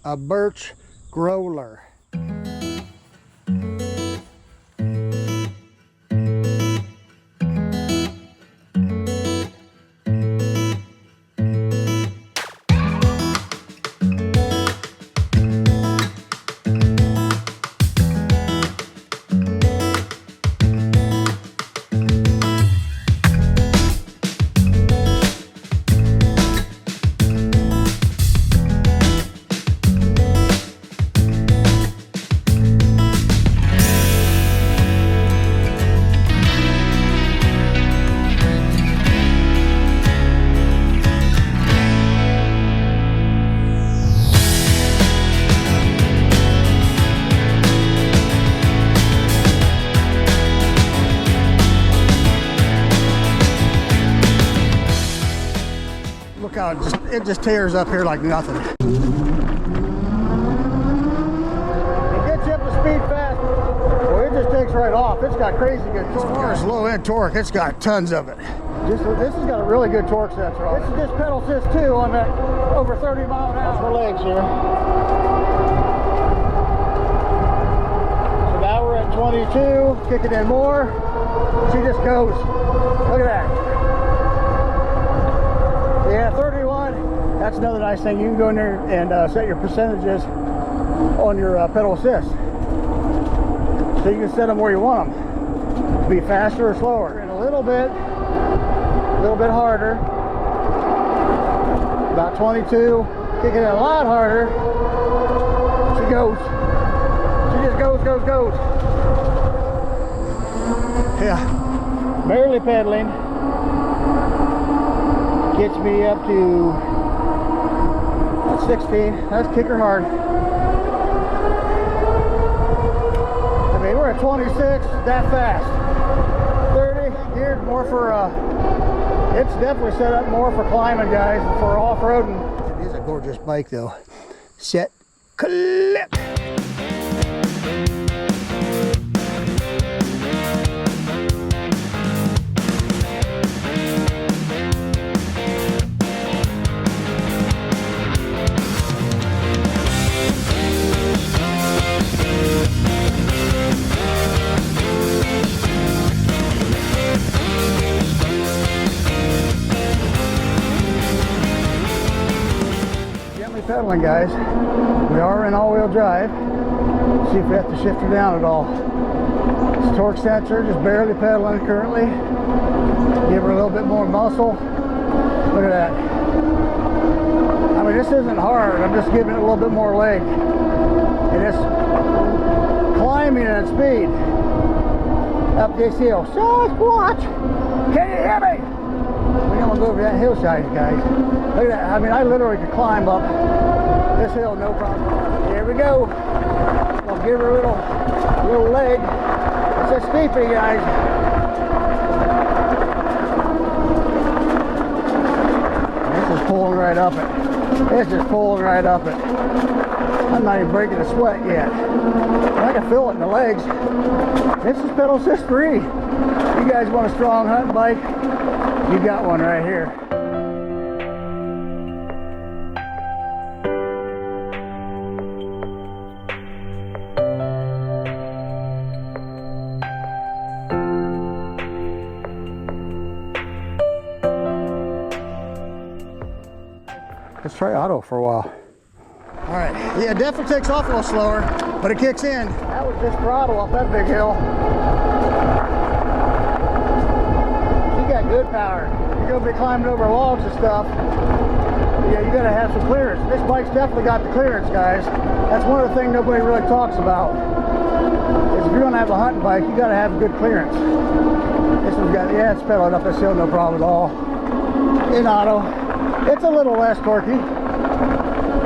a BIRCH Grolar. Look how it just tears up here like nothing. It gets you up to speed fast. Well, it just takes right off. It's got crazy good torque. As far as low end torque, it's got tons of it. This has got a really good torque sensor on it. This is just pedal assist too on that over 30 mile an hour for legs here. So now we're at 22, kicking in more. She just goes. Look at that. Yeah, 31. That's another nice thing. You can go in there and set your percentages on your pedal assist. So you can set them where you want them to be faster or slower. And a little bit harder. About 22. Kicking it a lot harder. She goes. She just goes. Yeah. Barely pedaling. Gets me up to 16. That's kicker hard. I mean, we're at 26, that fast. 30, geared more for, it's definitely set up more for climbing, guys, than for off-roading. It is a gorgeous bike, though. Set, clip. Pedaling, guys. We are in all-wheel drive. Let's see if we have to shift her down at all. It's torque sensor, just barely pedaling currently. Give her a little bit more muscle. Look at that. I mean, this isn't hard. I'm just giving it a little bit more leg. And it's climbing at speed up this hill. Sasquatch! Can you hear me? We're gonna go over that hillside, guys. Look at that. I mean, I literally could climb up this hill, no problem. Here we go. I'll give her a little leg. It's a steepy, guys. This is pulling right up it. It's just pulling right up it. I'm not even breaking a sweat yet. I can feel it in the legs. This is pedal assist free. You guys want a strong hunting bike? You got one right here. Let's try auto for a while. All right, yeah, it definitely takes off a little slower, but it kicks in. That was just throttle off that big hill. She got good power. You're gonna be climbing over logs and stuff. Yeah, you gotta have some clearance. This bike's definitely got the clearance, guys. That's one of the things nobody really talks about. Is if you're gonna have a hunting bike, you gotta have good clearance. This one's got, yeah, it's pedaling up this hill, no problem at all. In auto. It's a little less torquey,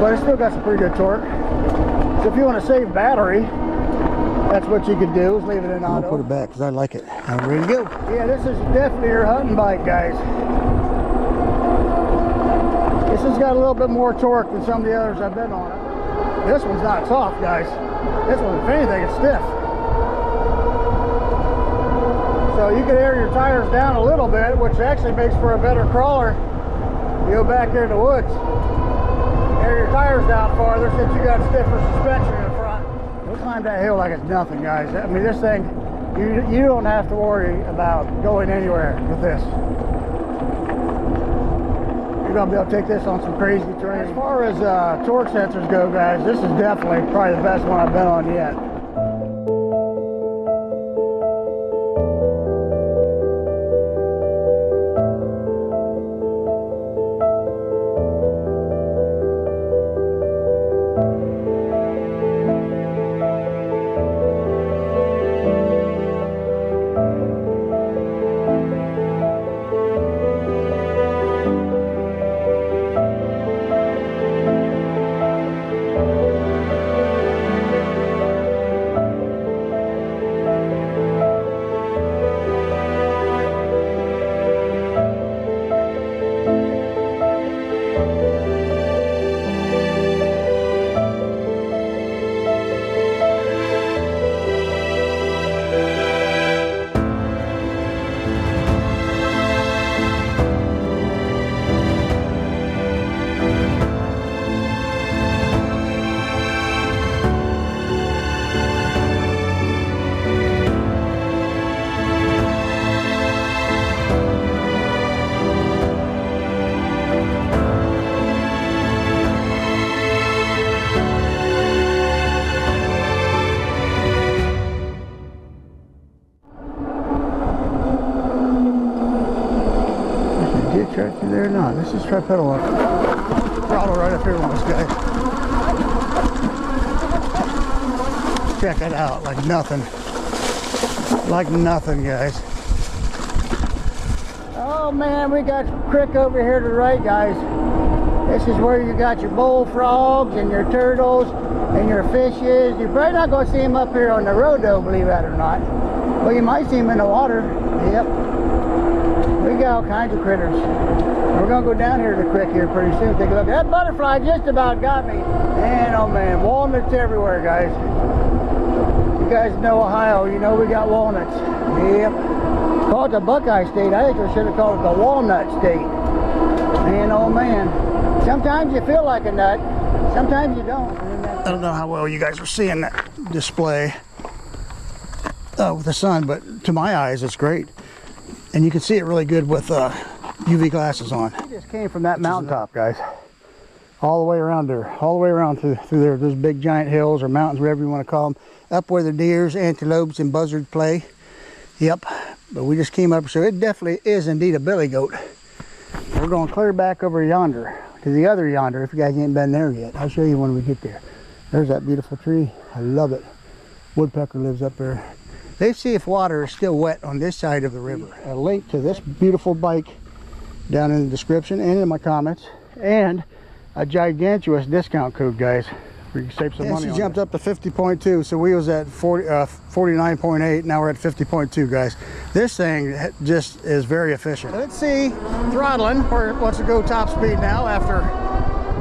but it's still got some pretty good torque. So if you want to save battery, that's what you could do, is leave it in auto. I'll put it back because I like it. I'm ready to go. Yeah, this is definitely your hunting bike, guys. This has got a little bit more torque than some of the others I've been on it. This one's not soft, guys. This one, if anything, it's stiff. So you can air your tires down a little bit, which actually makes for a better crawler. You go back there in the woods. air your tires down farther since you got stiffer suspension in the front. We'll climb that hill like it's nothing, guys. I mean, this thing, you don't have to worry about going anywhere with this. You're gonna be able to take this on some crazy terrain. As far as torque sensors go, guys, this is definitely probably the best one I've been on yet. Right through there, no. Let's just try pedal up. Throttle right up here on this guy. Check it out, like nothing. Like nothing, guys. Oh man, we got creek over here to the right, guys. This is where you got your bullfrogs and your turtles and your fishes. You're probably not going to see them up here on the road though, believe that or not. Well, you might see them in the water. Yep. We got all kinds of critters. We're gonna go down here to the creek here pretty soon. Take a look. That butterfly just about got me. And oh man, walnuts everywhere, guys. You guys know Ohio, you know we got walnuts. Yep. Call it the Buckeye State. I think we should have called it the Walnut State. Man, oh man. Sometimes you feel like a nut. Sometimes you don't. I don't know how well you guys are seeing that display with the sun, but to my eyes, it's great. And you can see it really good with UV glasses on. We just came from that mountaintop, guys. All the way around there. All the way around through there. Those big giant hills or mountains, whatever you want to call them. Up where the deers, antelopes, and buzzards play. Yep. But we just came up, so it definitely is indeed a billy goat. We're going to clear back over yonder to the other yonder if you guys ain't been there yet. I'll show you when we get there. There's that beautiful tree. I love it. Woodpecker lives up there. Let's see if water is still wet on this side of the river. A link to this beautiful bike down in the description and in my comments, and a gigantuous discount code, guys, where you can save some money. She jumped up to 50.2, so we was at 49.8. Now we're at 50.2, guys. This thing just is very efficient. Let's see, throttling. We're let's go top speed now after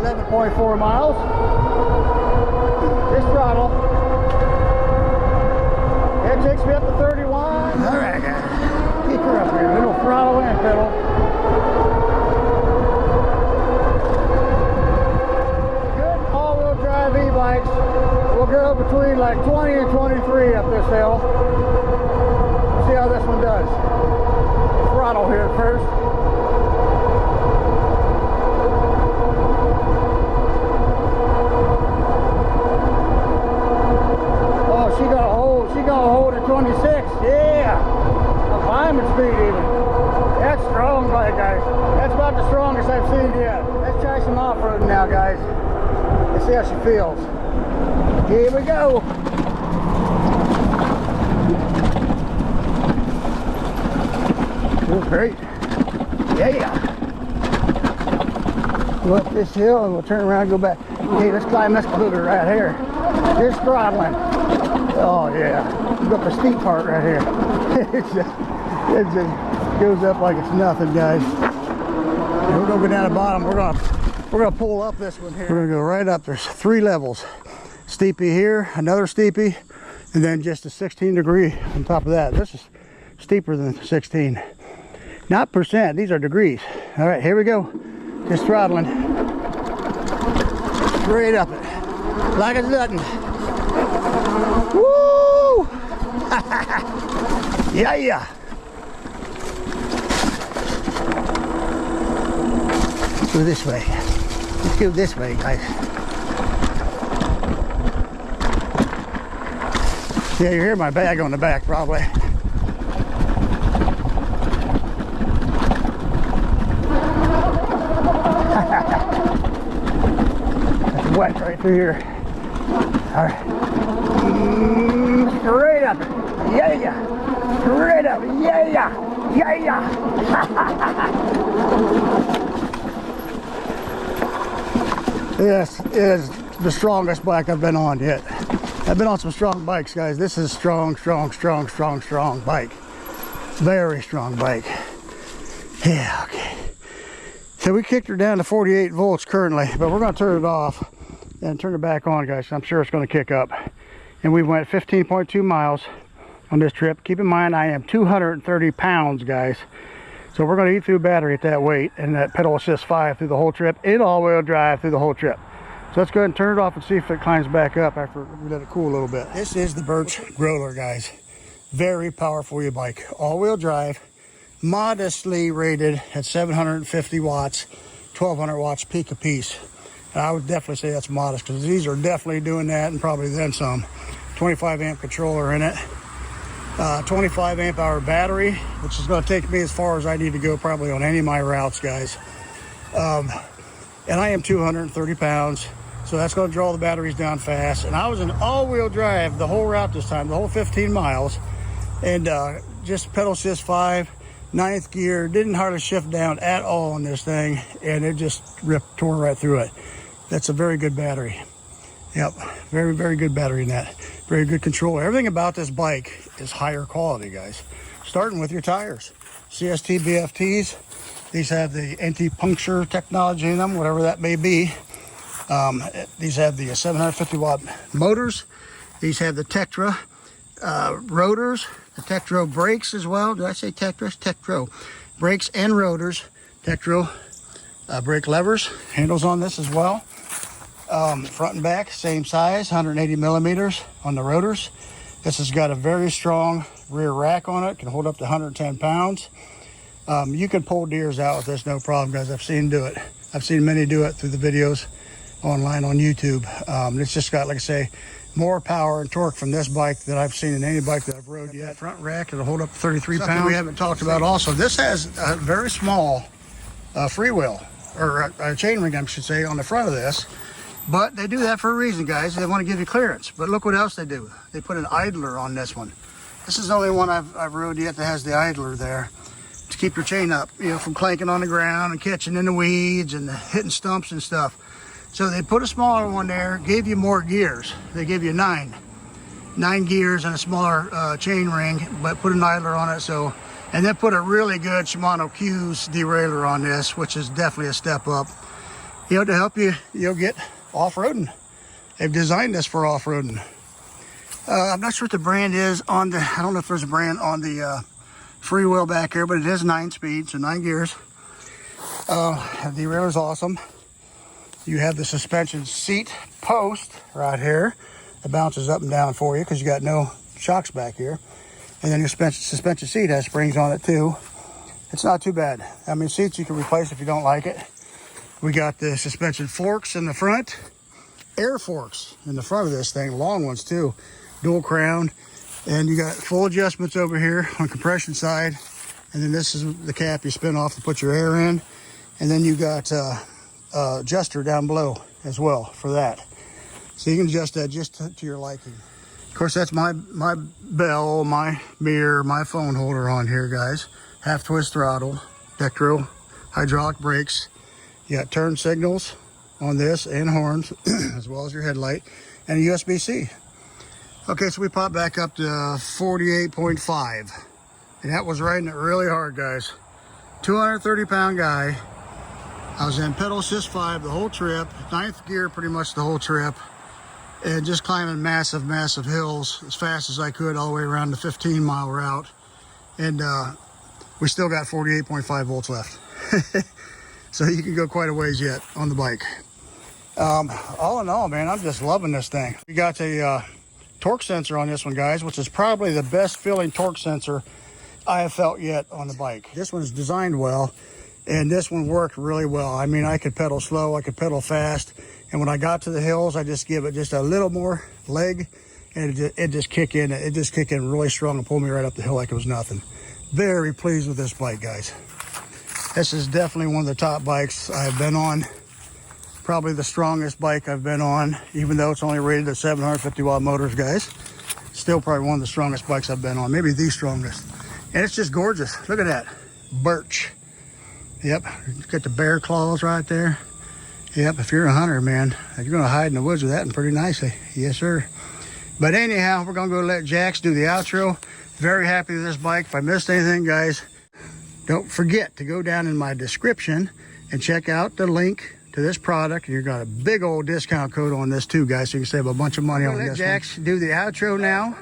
11.4 miles. This throttle. It takes me up to 31. All right, guys. Keep her up here. Little throttle and pedal. Good all-wheel drive e-bikes will go between like 20 and 23 up this hill. Let's see how this one does. Throttle here first. Oh, she got a hold. She got a hold at 26. Yeah. A climbing speed even. That's strong, guys. That's about the strongest I've seen yet. Let's try some off-roading now, guys. Let's see how she feels. Here we go. Feels great. Yeah. Go up this hill and we'll turn around and go back. Okay, let's climb this booger right here. Just throttling. Oh yeah. We've got the steep part right here. it just goes up like it's nothing, guys. And we're gonna go down the bottom. We're gonna pull up this one here. We're gonna go right up. There's 3 levels. Steepy here, another steepy, and then just a 16 degree on top of that. This is steeper than 16. Not percent, these are degrees. All right, here we go. Just throttling. straight up it. Like it's nothing. Woo! Yeah, yeah. Let's go this way. Let's go this way, guys. Yeah, you hear my bag on the back, probably. It's wet right through here. All right. Straight up. Yeah, yeah. Straight up. Yeah, yeah. Yeah, yeah. This is the strongest bike I've been on yet. I've been on some strong bikes, guys. This is strong bike. Very strong bike. Yeah, okay. So we kicked her down to 48 volts currently, but we're going to turn it off and turn it back on, guys. I'm sure it's going to kick up. And we went 15.2 miles on this trip. Keep in mind, I am 230 pounds, guys. So we're going to eat through battery at that weight and that pedal assist 5 through the whole trip in all-wheel drive through the whole trip. So let's go ahead and turn it off and see if it climbs back up after we let it cool a little bit. This is the BIRCH Grolar, guys. Very powerful e-bike. All-wheel drive, modestly rated at 750 watts, 1200 watts peak a piece. And I would definitely say that's modest because these are definitely doing that and probably then some. 25 amp controller in it. 25 amp hour battery, which is going to take me as far as I need to go probably on any of my routes, guys. And I am 230 pounds. So that's going to draw the batteries down fast. And I was in all-wheel drive the whole route this time, the whole 15 miles. And just pedal assist 5, 9th gear, didn't hardly shift down at all on this thing. And it just tore right through it. That's a very good battery. Yep, very, very good battery in that. Very good control. Everything about this bike is higher quality, guys. Starting with your tires. CST BFTs. These have the anti-puncture technology in them, whatever that may be. These have the 750 watt motors. These have the Tetra rotors, the Tektro brakes as well. Did I say Tetra? Tektro brakes and rotors. Tektro brake levers, handles on this as well. Front and back, same size, 180 millimeters on the rotors. This has got a very strong rear rack on it, can hold up to 110 pounds. You can pull deers out with this, no problem, guys. I've seen do it. I've seen many do it through the videos online on YouTube. It's just got, like I say, more power and torque from this bike than I've seen in any bike that I've rode yet. Front rack, it'll hold up to 33 pounds. We haven't talked about also, this has a very small freewheel, or a chain ring, I should say, on the front of this. But they do that for a reason, guys. They want to give you clearance. But look what else they do. They put an idler on this one. This is the only one I've rode yet that has the idler there to keep your chain up, you know, from clanking on the ground and catching in the weeds and hitting stumps and stuff. So they put a smaller one there, gave you more gears. They give you 9 gears and a smaller chain ring, but put an idler on it. So, and then put a really good Shimano Q's derailleur on this, which is definitely a step up, you know, to help you, get off-roading. They've designed this for off-roading. I'm not sure what the brand is on the, I don't know if there's a brand on the freewheel back here, but it is 9 speed, so 9 gears. The derailleur is awesome. You have the suspension seat post right here. It bounces up and down for you because you got no shocks back here. And then your suspension seat has springs on it too. It's not too bad. I mean, seats you can replace if you don't like it. We got the suspension forks in the front, air forks in the front of this thing, long ones too, dual crown, and you got full adjustments over here on compression side, and then this is the cap you spin off to put your air in, and then you got adjuster down below as well for that, so you can adjust that just to your liking. Of course, that's my bell, my mirror, my phone holder on here, guys. Half twist throttle, Tektro hydraulic brakes. You got turn signals on this and horns, as well as your headlight, and a USB-C. Okay, so we popped back up to 48.5, and that was riding it really hard, guys. 230-pound guy. I was in pedal assist 5 the whole trip, 9th gear pretty much the whole trip, and just climbing massive hills as fast as I could all the way around the 15-mile route, and we still got 48.5 volts left. So you can go quite a ways yet on the bike. All in all, man, I'm just loving this thing. We got a torque sensor on this one, guys, which is probably the best feeling torque sensor I have felt yet on the bike. This one's designed well, and this one worked really well. I mean, I could pedal slow, I could pedal fast, and when I got to the hills, I just give it just a little more leg, and it just kicked in. It just kicked in really strong and pulled me right up the hill like it was nothing. Very pleased with this bike, guys. This is definitely one of the top bikes I've been on. Probably the strongest bike I've been on, even though it's only rated at 750 watt motors, guys. Still probably one of the strongest bikes I've been on, maybe the strongest. And it's just gorgeous. Look at that, birch. Yep, got the bear claws right there. Yep, if you're a hunter, man, you're gonna hide in the woods with that and pretty nicely. Yes, sir. But anyhow, we're gonna go let Jax do the outro. Very happy with this bike. If I missed anything, guys, don't forget to go down in my description and check out the link to this product. And you've got a big old discount code on this too, guys, so you can save a bunch of money on this. Let Jax do the outro now.